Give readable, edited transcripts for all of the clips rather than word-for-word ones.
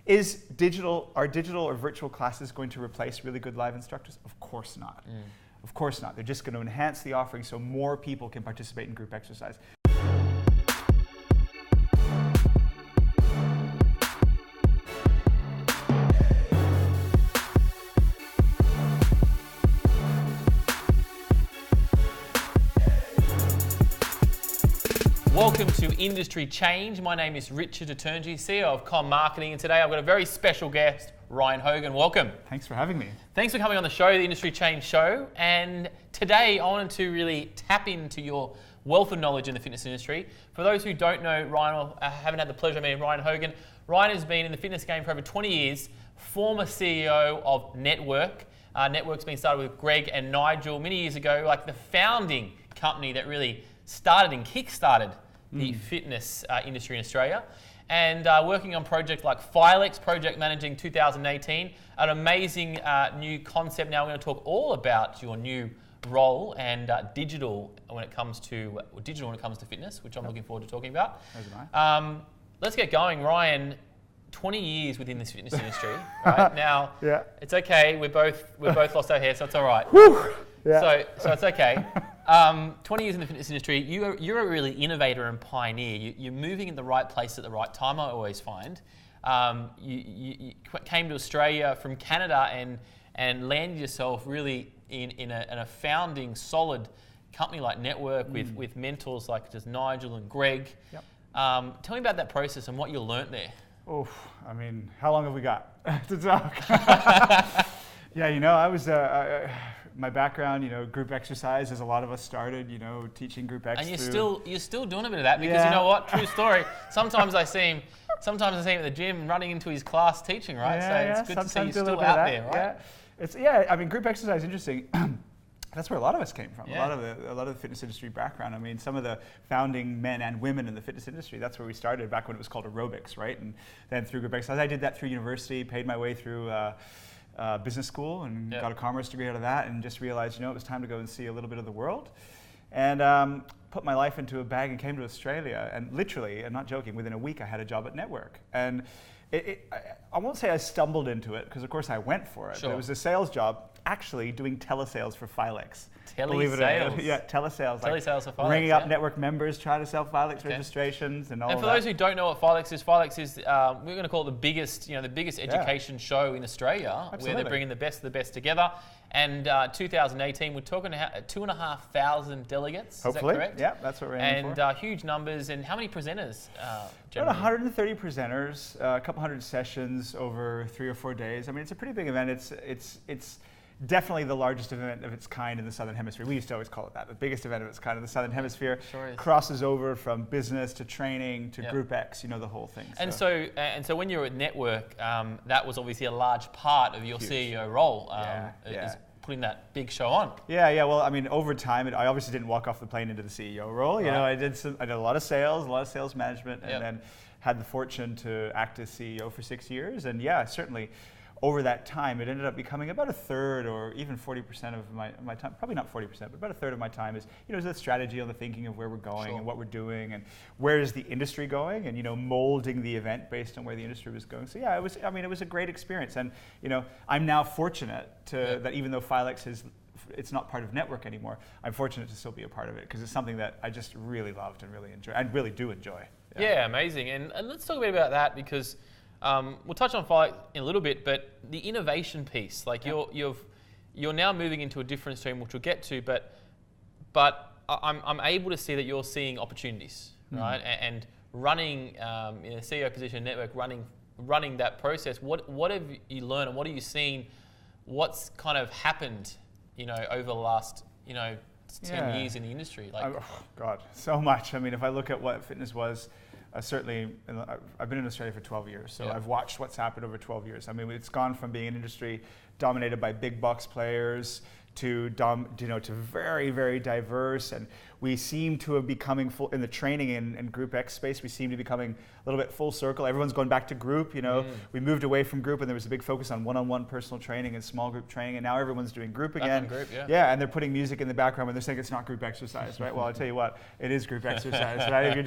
Are digital or virtual classes going to replace really good live instructors? Of course not. Of course not. They're just going to enhance the offering so more people can participate in group exercise. Welcome to Industry Change. My name is Richard Aturnji, CEO of Com Marketing, and today I've got a very special guest, Ryan Hogan. Welcome. Thanks for having me. Thanks for coming on the show, the Industry Change Show. And today I wanted to really tap into your wealth of knowledge in the fitness industry. For those who don't know Ryan or haven't had the pleasure of meeting Ryan Hogan, Ryan has been in the fitness game for over 20 years, former CEO of Network. Network's been started with Greg and Nigel many years ago, like the founding company that really started and kick-started the fitness industry in Australia, and working on projects like Filex, project managing 2018, an amazing new concept. Now we're going to talk all about your new role and digital when it comes to fitness, which I'm looking forward to talking about. Let's get going, Ryan. 20 years within this fitness industry, right? Now, it's okay. We both lost our hair, so it's all right. So it's okay. 20 years in the fitness industry, you're a really innovator and pioneer. You're moving in the right place at the right time, I always find. You came to Australia from Canada and landed yourself really in a founding, solid company like Network with mentors like just Nigel and Greg. Tell me about that process and what you learnt there. Oh, I mean, how long have we got to talk? I was, my background, group exercise, as a lot of us started, teaching group exercise. And you're still doing a bit of that because you know what? True story. Sometimes I see him at the gym running into his class teaching, right? It's good to see you still out there, right? I mean, group exercise is interesting. That's where a lot of us came from. A lot of the fitness industry background. I mean, some of the founding men and women in the fitness industry. That's where we started back when it was called aerobics, right? And then through group exercise, I did that through university, paid my way through business school, and got a commerce degree out of that, and just realized, it was time to go and see a little bit of the world, and put my life into a bag and came to Australia. And literally, I'm not joking, within a week I had a job at Network. And I won't say I stumbled into it, because of course I went for it. But it was a sales job, actually doing telesales for Filex. Telesales? Yeah, telesales. Telesales for Filex, ringing up Network members, trying to sell Filex registrations and all that. And for those who don't know what Filex is we're going to call it the biggest education show in Australia, where they're bringing the best of the best together. And 2018, we're talking 2,500 delegates. Hopefully, is that correct? Yeah, that's what we're aiming for. And huge numbers. And how many presenters? About 130 presenters, a couple hundred sessions over 3 or 4 days. I mean, it's a pretty big event. It's definitely the largest event of its kind in the Southern Hemisphere. We used to always call it that, the biggest event of its kind in the Southern Hemisphere. Sure is. Crosses over from business to training to Group X, the whole thing. And so when you were at Network, that was obviously a large part of your CEO role. Is putting that big show on. Yeah. Well, I mean, over time, I obviously didn't walk off the plane into the CEO role. I did a lot of sales management, and then had the fortune to act as CEO for 6 years. And certainly, over that time, it ended up becoming about a third or even 40% of my time, probably not 40%, but about a third of my time is, the strategy on the thinking of where we're going and what we're doing and where is the industry going, and, molding the event based on where the industry was going. So it was a great experience. And, I'm now fortunate that even though Filex it's not part of Network anymore, I'm fortunate to still be a part of it, because it's something that I just really loved and really enjoy, and really do enjoy. Yeah, amazing. And let's talk a bit about that, because we'll touch on Filex in a little bit, but the innovation piece, like you're now moving into a different stream, which we'll get to, but I'm able to see that you're seeing opportunities, right? And running in a CEO position in Network, running that process. What have you learned, and what have you seen? What's kind of happened, over the last 10 years in the industry? God, so much. I mean, if I look at what fitness was. Certainly, I've been in Australia for 12 years, so I've watched what's happened over 12 years. I mean, it's gone from being an industry dominated by big box players to very, very diverse, and We seem to have becoming full in the training and Group X space. We seem to be becoming a little bit full circle. Everyone's going back to group. We moved away from group, and there was a big focus on one-on-one personal training and small group training. And now everyone's doing group again. Group, yeah, and they're putting music in the background, and they're saying it's not group exercise, right? Well, I'll tell you what, it is group exercise, right?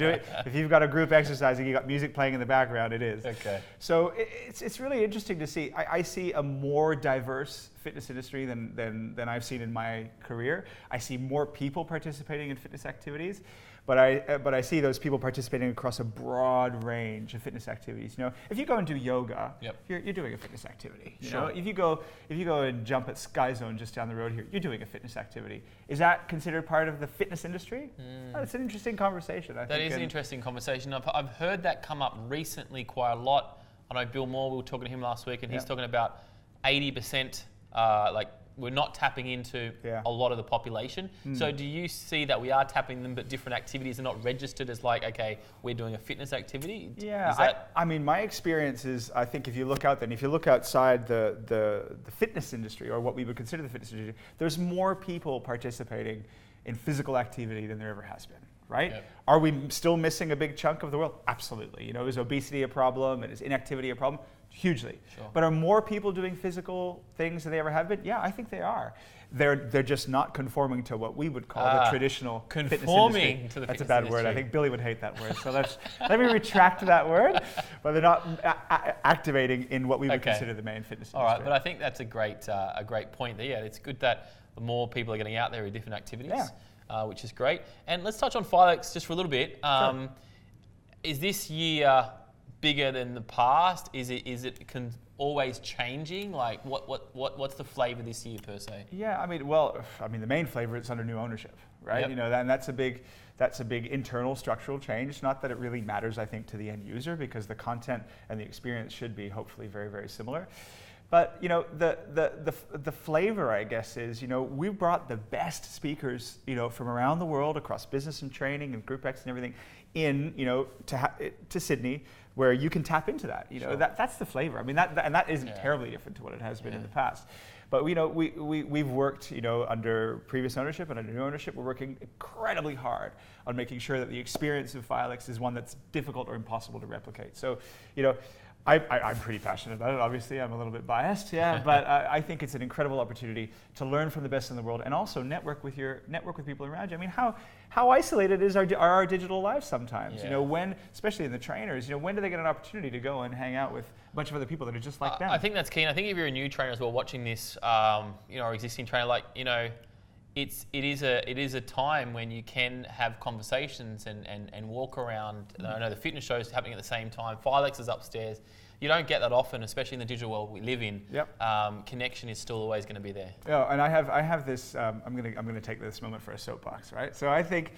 If you've got a group exercise and you got music playing in the background, it is. Okay. So it's really interesting to see. I see a more diverse fitness industry than I've seen in my career. I see more people participating in fitness activities, but I see those people participating across a broad range of fitness activities. If you go and do yoga, you're doing a fitness activity. Sure. If you go and jump at Sky Zone just down the road here, you're doing a fitness activity. Is that considered part of the fitness industry? It's an interesting conversation. I think. That is an interesting conversation. I've heard that come up recently quite a lot. I know Bill Moore, we were talking to him last week, and he's talking about 80%, like we're not tapping into a lot of the population. So do you see that we are tapping them, but different activities are not registered as like, okay, we're doing a fitness activity? Yeah, I mean, my experience is, I think if you look outside the fitness industry, or what we would consider the fitness industry, there's more people participating in physical activity than there ever has been. Right? Yep. Are we still missing a big chunk of the world? Absolutely. Is obesity a problem, and is inactivity a problem? Hugely. Sure. But are more people doing physical things than they ever have been? Yeah, I think they are. They're just not conforming to what we would call the traditional fitness industry. To the That's fitness a bad industry. word. I think Billy would hate that word. So let me retract that word. But they're not activating in what we would consider the main fitness industry. All right, but I think that's a great point there. Yeah, it's good that the more people are getting out there with different activities. Yeah. Which is great. And let's touch on Filex just for a little bit. Sure. Is this year bigger than the past? Is it always changing? Like what's the flavour this year per se? Yeah, I mean the main flavor is under new ownership, right? Yep. And that's a big internal structural change. Not that it really matters, I think, to the end user, because the content and the experience should be hopefully very, very similar. But the flavor, I guess, is we brought the best speakers from around the world across business and training and Group X and everything in to Sydney, where you can tap into that. Sure. That's the flavor. I mean that isn't terribly different to what it has been in the past. But we've worked under previous ownership and under new ownership. We're working incredibly hard on making sure that the experience of Filex is one that's difficult or impossible to replicate. So I'm pretty passionate about it. Obviously, I'm a little bit biased, but I think it's an incredible opportunity to learn from the best in the world, and also network with people around you. I mean, how isolated are our digital lives sometimes? Yeah. When, especially in the trainers, when do they get an opportunity to go and hang out with a bunch of other people that are just like them? I think that's key. And I think if you're a new trainer as well, watching this, or existing trainer, it is a time when you can have conversations and walk around. I know the fitness shows happening at the same time. Filex is upstairs. You don't get that often, especially in the digital world we live in. Yep. Connection is still always going to be there. Yeah, and I have this. I'm gonna take this moment for a soapbox, right? So I think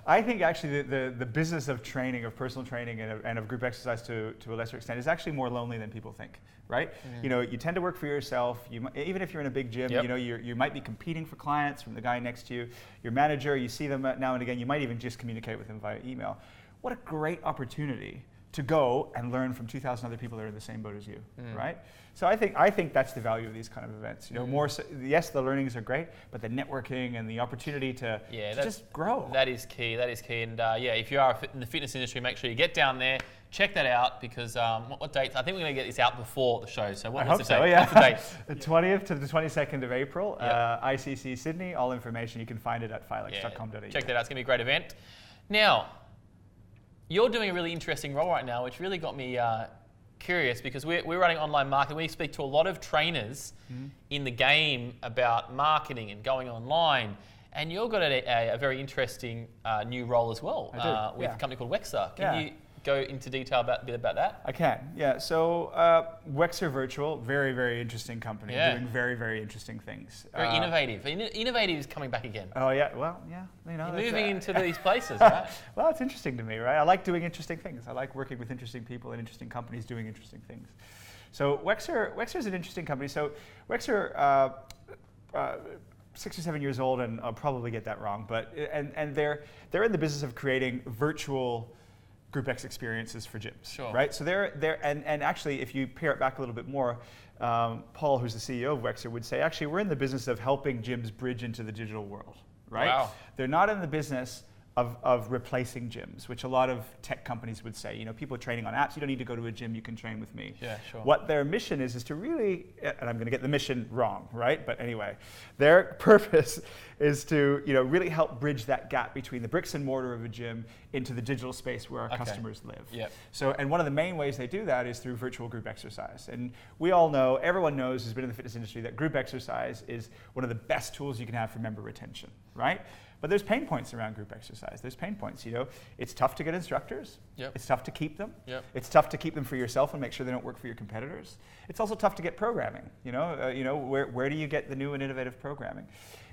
I think actually the business of training, of personal training, and of group exercise to a lesser extent is actually more lonely than people think, right? You tend to work for yourself. Even if you're in a big gym, you might be competing for clients from the guy next to you, your manager. You see them now and again. You might even just communicate with them via email. What a great opportunity to go and learn from 2,000 other people that are in the same boat as you, right? So I think that's the value of these kind of events. More so, yes, the learnings are great, but the networking and the opportunity to just grow. That is key. And if you are in the fitness industry, make sure you get down there, check that out, because what dates? I think we're going to get this out before the show. So what's the date? Yeah. What's the date? The 20th to the 22nd of April, ICC Sydney. All information, you can find it at filex.com.au. Check that out. It's going to be a great event. Now, you're doing a really interesting role right now, which really got me curious, because we're running online marketing. We speak to a lot of trainers in the game about marketing and going online. And you've got a very interesting new role as well with a company called Wexer. Can you go into detail a bit about that? I can, yeah. So Wexer Virtual, very, very interesting company, doing very, very interesting things. Very innovative. Innovative is coming back again. Oh yeah, well, yeah. You're moving into these places, right? Well, it's interesting to me, right? I like doing interesting things. I like working with interesting people and interesting companies doing interesting things. So Wexer is an interesting company. So Wexer, 6 or 7 years old, and I'll probably get that wrong, but and they're in the business of creating virtual Group X experiences for gyms, right? So and actually, if you pare it back a little bit more, Paul, who's the CEO of Wexer, would say, actually, we're in the business of helping gyms bridge into the digital world, right? Wow. They're not in the business of replacing gyms, which a lot of tech companies would say. You know, people are training on apps. You don't need to go to a gym. You can train with me. Yeah, sure. What their mission is to really, and I'm going to get the mission wrong, right? But anyway, their purpose is to, you know, really help bridge that gap between the bricks and mortar of a gym into the digital space where our customers live. Yep. So, and one of the main ways they do that is through virtual group exercise. And we all know, everyone knows who's been in the fitness industry, that group exercise is one of the best tools you can have for member retention, right? But there's pain points around group exercise. There's pain points, you know. It's tough to get instructors. Yep. It's tough to keep them. Yep. It's tough to keep them for yourself and make sure they don't work for your competitors. It's also tough to get programming, you know. Where do you get the new and innovative programming?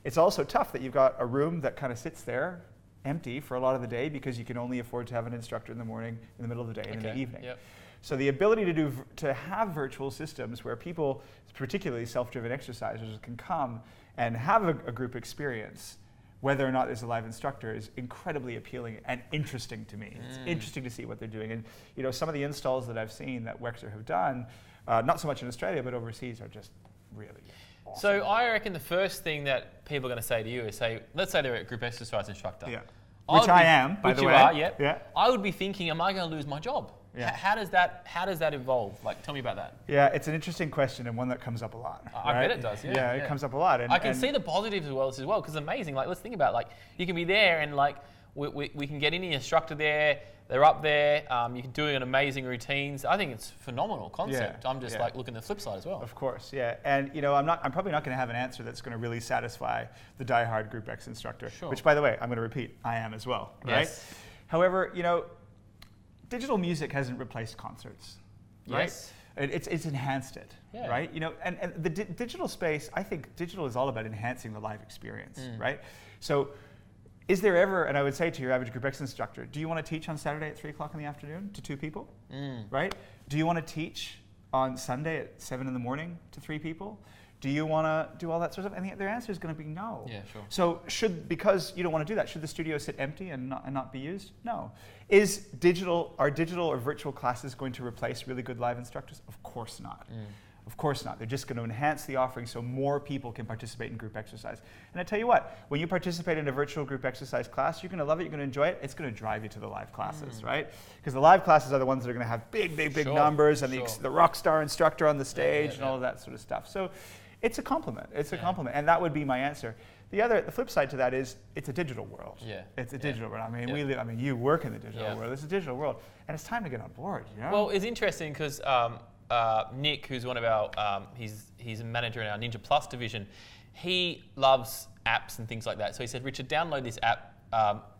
It's also tough that you've got a room that kind of sits there empty for a lot of the day because you can only afford to have an instructor in the morning, in the middle of the day, and in the evening. Yep. So the ability to have virtual systems where people, particularly self-driven exercisers, can come and have a group experience, whether or not there's a live instructor, is incredibly appealing and interesting to me. It's interesting to see what they're doing. And you know, some of the installs that I've seen that Wexer have done, not so much in Australia, but overseas, are just really awesome. So I reckon the first thing that people are going to say to you is let's say they're a group exercise instructor. Yeah. Which I am, by the way. Which you are, yep. Yeah. I would be thinking, am I going to lose my job? Yeah. How does that evolve? Like, tell me about that. Yeah, it's an interesting question and one that comes up a lot. I bet it does. Yeah, it comes up a lot. And I can see the positives as well because it's amazing. Like, let's think about you can be there and we can get any instructor there. They're up there. You're doing amazing routines. I think it's a phenomenal concept. I'm just looking at the flip side as well. Of course, yeah. And you know, I'm probably not going to have an answer that's going to really satisfy the diehard Group X instructor. Sure. Which, by the way, I'm going to repeat, I am as well. Right. Yes. However, you know, digital music hasn't replaced concerts. Right? Yes. It's enhanced it, right? You know, and the digital space, I think digital is all about enhancing the live experience, right? So, is there ever, and I would say to your average Group X instructor, do you want to teach on Saturday at 3 o'clock in the afternoon to 2 people, right? Do you want to teach on Sunday at 7 in the morning to 3 people? Do you want to do all that sort of stuff? And their answer is going to be no. Yeah, sure. So because you don't want to do that, should the studio sit empty and not be used? No. Are digital or virtual classes going to replace really good live instructors? Of course not. Of course not. They're just going to enhance the offering so more people can participate in group exercise. And I tell you what, when you participate in a virtual group exercise class, you're going to love it, you're going to enjoy it. It's going to drive you to the live classes, right? Because the live classes are the ones that are going to have big numbers and the rock star instructor on the stage and all of that sort of stuff. So it's a compliment. It's a compliment. And that would be my answer. The flip side to that is it's a digital world. Yeah. It's a digital world. I mean, you work in the digital world. It's a digital world. And it's time to get on board, you know? Well, it's interesting because Nick, who's one of our, he's a manager in our Ninja Plus division, he loves apps and things like that. So he said, Richard, download this app.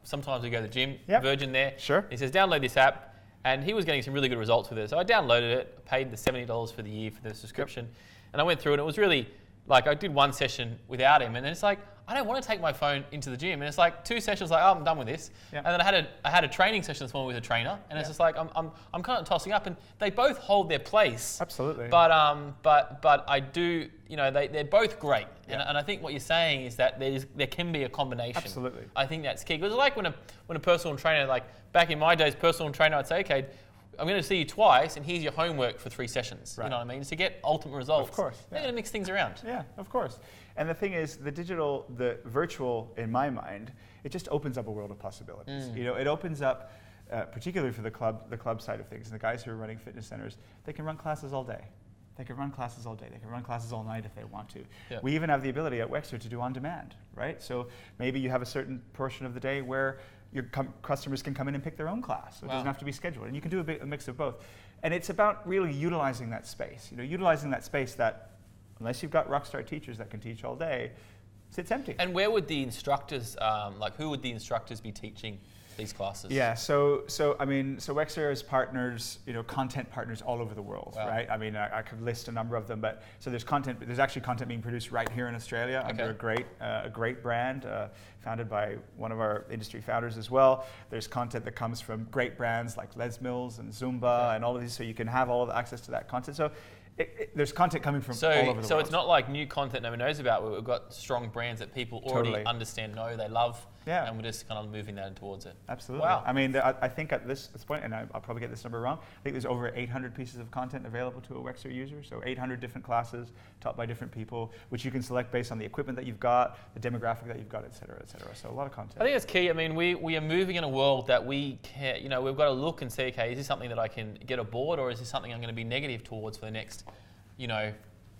Sometimes we go to the gym, Virgin there. Sure. He says, download this app. And he was getting some really good results with it. So I downloaded it, paid the $70 for the year for the subscription. And I went through it, and it was really, I did one session without him, and then it's like, I don't want to take my phone into the gym. And it's like 2 sessions, I'm done with this. Yeah. And then I had a training session this morning with a trainer, and it's just like, I'm kind of tossing up, and they both hold their place. Absolutely. But I do, they're both great. Yeah. And I think what you're saying is that there can be a combination. Absolutely. I think that's key. Because like when a personal trainer, back in my days, personal trainer, I'd say, okay, I'm going to see you twice, and here's your homework for 3 sessions. Right. You know what I mean? To get ultimate results. Of course. They're going to mix things around. Yeah, of course. And the thing is, the virtual, in my mind, it just opens up a world of possibilities. It opens up, particularly for the club side of things, and the guys who are running fitness centers, they can run classes all day. They can run classes all day. They can run classes all night if they want to. Yep. We even have the ability at Wexer to do on demand, right? So maybe you have a certain portion of the day where your customers can come in and pick their own class. So it doesn't have to be scheduled. And you can do a mix of both. And it's about really utilizing that space. Utilizing that space that, unless you've got rockstar teachers that can teach all day, sits empty. And where would the instructors, who would the instructors be teaching these classes? Yeah, so Wexer has partners, content partners all over the world, right? I mean, I could list a number of them, but so there's actually content being produced right here in Australia under a great brand, founded by one of our industry founders as well. There's content that comes from great brands like Les Mills and Zumba and all of these, so you can have all of the access to that content. So there's content coming from all over the world. So it's not like new content no one knows about. We've got strong brands that people already understand, know, they love, and we're just kind of moving that towards it. Absolutely. Wow. I mean, I think at this point, and I'll probably get this number wrong, I think there's over 800 pieces of content available to a Wexer user. So 800 different classes taught by different people, which you can select based on the equipment that you've got, the demographic that you've got, et cetera, et cetera. So a lot of content. I think it's key. I mean, we are moving in a world that we can, we've got to look and see, okay, is this something that I can get aboard, or is this something I'm going to be negative towards for the next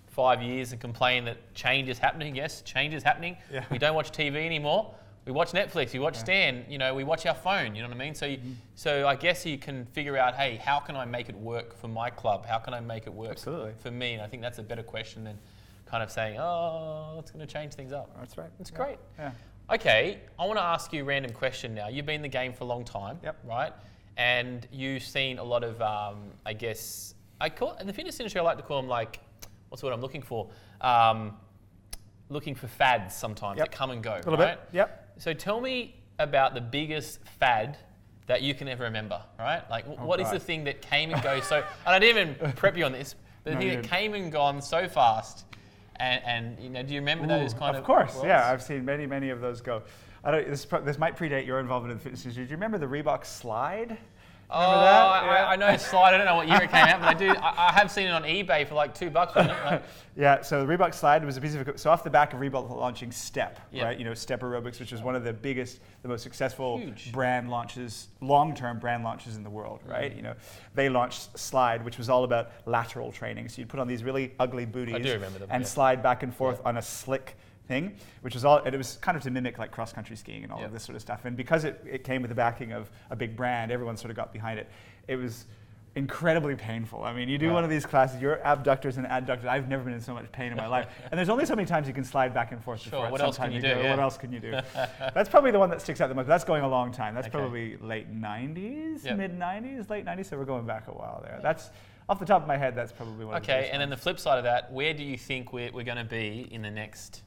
5 years and complain that change is happening? Yes, change is happening. Yeah. We don't watch TV anymore. We watch Netflix, we watch Stan, we watch our phone, you know what I mean? So so I guess you can figure out, hey, how can I make it work for my club? How can I make it work for me? And I think that's a better question than kind of saying, oh, it's going to change things up. That's right. That's great. Yeah. Okay, I want to ask you a random question now. You've been in the game for a long time, right? And you've seen a lot of, I guess, in the fitness industry, I like to call them like, what's the word I'm looking for? Looking for fads sometimes that come and go, a little bit. Yep. So tell me about the biggest fad that you can ever remember, right? Like, what is the thing that came and goes so, and I didn't even prep you on this, but the thing that came and gone so fast, and do you remember those kind of? Of course, yeah. I've seen many of those go. This might predate your involvement in the fitness industry. Do you remember the Reebok Slide? Remember that? I know Slide. I don't know what year it came out, but I have seen it on eBay for like $2. Wasn't it? Yeah. So the Reebok Slide was a piece of so off the back of Reebok launching Step, right? Step Aerobics, which was one of the biggest, the most successful brand launches, long-term brand launches in the world, right? They launched Slide, which was all about lateral training. So you'd put on these really ugly booties and slide back and forth on a slick thing, which was it was kind of to mimic like cross-country skiing and all of this sort of stuff. And because it came with the backing of a big brand, everyone sort of got behind it. It was incredibly painful. I mean, you do one of these classes, you're abductors and adductors. I've never been in so much pain in my life. And there's only so many times you can slide back and forth. Sure, what else can you do? What else can you do? That's probably the one that sticks out the most. That's going a long time. That's probably late 90s, mid 90s, late 90s. So we're going back a while there. That's off the top of my head, that's probably one of the and then the flip side of that, where do you think we're going to be in the next,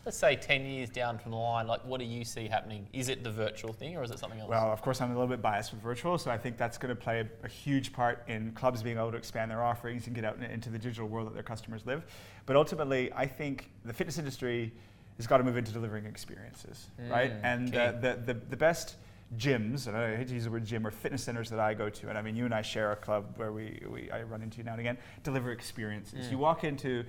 let's say 10 years down from the line? Like, what do you see happening? Is it the virtual thing, or is it something else? Well, of course, I'm a little bit biased with virtual, so I think that's going to play a huge part in clubs being able to expand their offerings and get out into the digital world that their customers live. But ultimately, I think the fitness industry has got to move into delivering experiences, right? And the best gyms, and I hate to use the word gym, or fitness centers that I go to, and I mean, you and I share a club where I run into now and again, deliver experiences. You walk into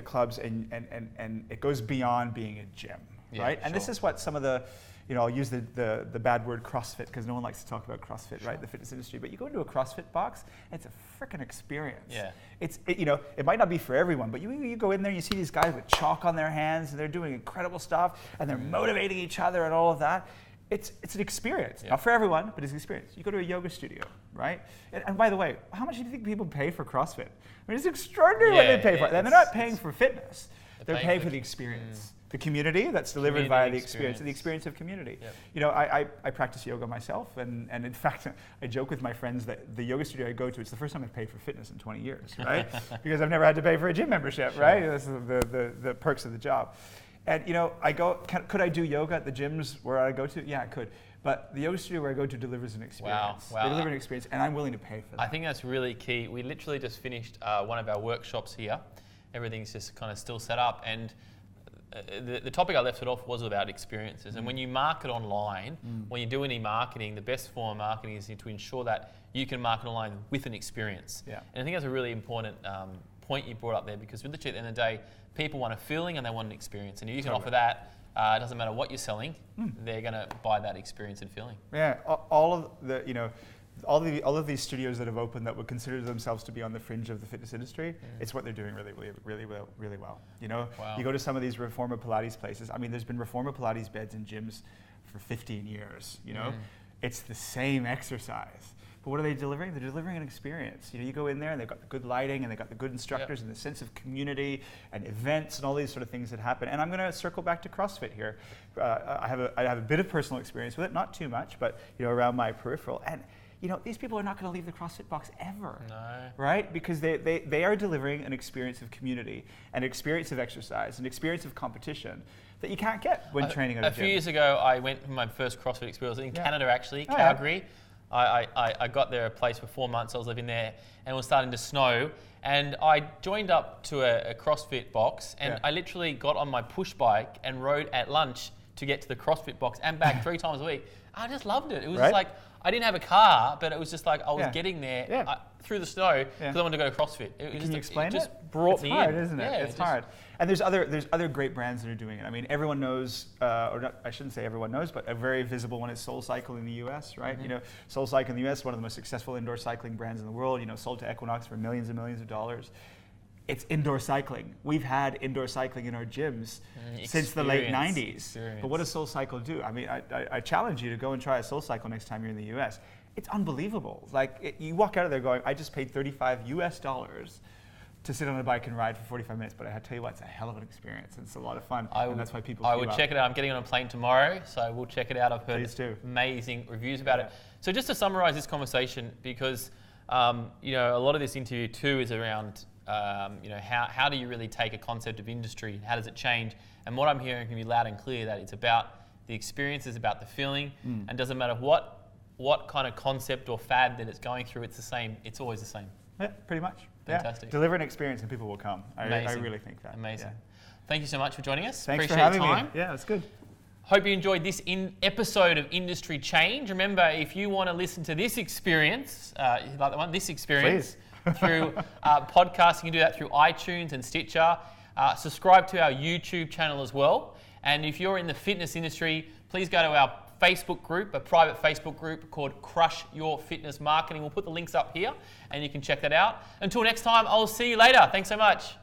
clubs and it goes beyond being a gym, right? And this is what some of the, I'll use the bad word CrossFit because no one likes to talk about CrossFit, right? The fitness industry. But you go into a CrossFit box, it's a freaking experience. Yeah. It might not be for everyone, but you go in there and you see these guys with chalk on their hands and they're doing incredible stuff and they're motivating each other and all of that. It's an experience. Not for everyone, but it's an experience. You go to a yoga studio, right? And by the way, how much do you think people pay for CrossFit? I mean, it's extraordinary what they pay for it. And they're not paying for fitness. They're paying for the experience. The community that's delivered via the experience of community. Yep. I practice yoga myself, and in fact, I joke with my friends that the yoga studio I go to, it's the first time I've paid for fitness in 20 years, right? Because I've never had to pay for a gym membership, right? That's the perks of the job. And I go, could I do yoga at the gyms where I go to? Yeah, I could. But the yoga studio where I go to delivers an experience. Wow. They deliver an experience, and I'm willing to pay for that. I think that's really key. We literally just finished one of our workshops here. Everything's just kind of still set up, and the topic I left it off was about experiences. And when you market online, when you do any marketing, the best form of marketing is to ensure that you can market online with an experience. Yeah. And I think that's a really important point you brought up there, because literally at the end of the day, people want a feeling and they want an experience. And if you can offer that, it doesn't matter what you're selling, they're going to buy that experience and feeling. Yeah, all of these studios that have opened that would consider themselves to be on the fringe of the fitness industry, it's what they're doing really well. You go to some of these Reformer Pilates places. I mean, there's been Reformer Pilates beds in gyms for 15 years. It's the same exercise. But what are they delivering? They're delivering an experience. You go in there and they've got the good lighting and they've got the good instructors and the sense of community and events and all these sort of things that happen. And I'm going to circle back to CrossFit here. I have a bit of personal experience with it, not too much, but around my peripheral. And these people are not going to leave the CrossFit box ever, right? Because they are delivering an experience of community, an experience of exercise, an experience of competition that you can't get when training at a gym. A few years ago, I went for my first CrossFit experience in Canada, actually, Calgary. I got there a place for 4 months. I was living there, and it was starting to snow. And I joined up to a CrossFit box, and I literally got on my push bike and rode at lunch to get to the CrossFit box and back 3 times a week. I just loved it. It was just like, I didn't have a car, but it was just like I was getting there through the snow because I wanted to go to CrossFit. Can you explain it? It just brought me in. It's hard, isn't it? It's hard. And there's other great brands that are doing it. I mean, everyone knows, or not, I shouldn't say everyone knows, but a very visible one is SoulCycle in the U.S., right? You know, SoulCycle in the U.S., one of the most successful indoor cycling brands in the world. You know, sold to Equinox for millions and millions of dollars. It's indoor cycling. We've had indoor cycling in our gyms since the late 90s. But what does SoulCycle do? I mean, I challenge you to go and try a SoulCycle next time you're in the U.S. It's unbelievable. Like, you walk out of there going, I just paid $35 US to sit on a bike and ride for 45 minutes. But I tell you what, it's a hell of an experience. It's a lot of fun. And that's why people I would check it out. I'm getting on a plane tomorrow, so we'll check it out. I've heard amazing reviews about it. So just to summarize this conversation, because you know, a lot of this interview too is around you know, how do you really take a concept of industry? How does it change? And what I'm hearing can be loud and clear that it's about the experience, it's about the feeling, and doesn't matter what kind of concept or fad that it's going through, it's the same. It's always the same. Yeah, pretty much. Fantastic. Deliver an experience and people will come. I really think that. Amazing. Thank you so much for joining us. Thanks Appreciate for having your time. me. Yeah, it's good. Hope you enjoyed this episode of Industry Change. Remember, if you want to listen to this experience, like the one, this experience, through podcasts, you can do that through iTunes and Stitcher. Subscribe to our YouTube channel as well. And if you're in the fitness industry, please go to our Facebook group, a private Facebook group called Crush Your Fitness Marketing. We'll put the links up here and you can check that out. Until next time, I'll see you later. Thanks so much.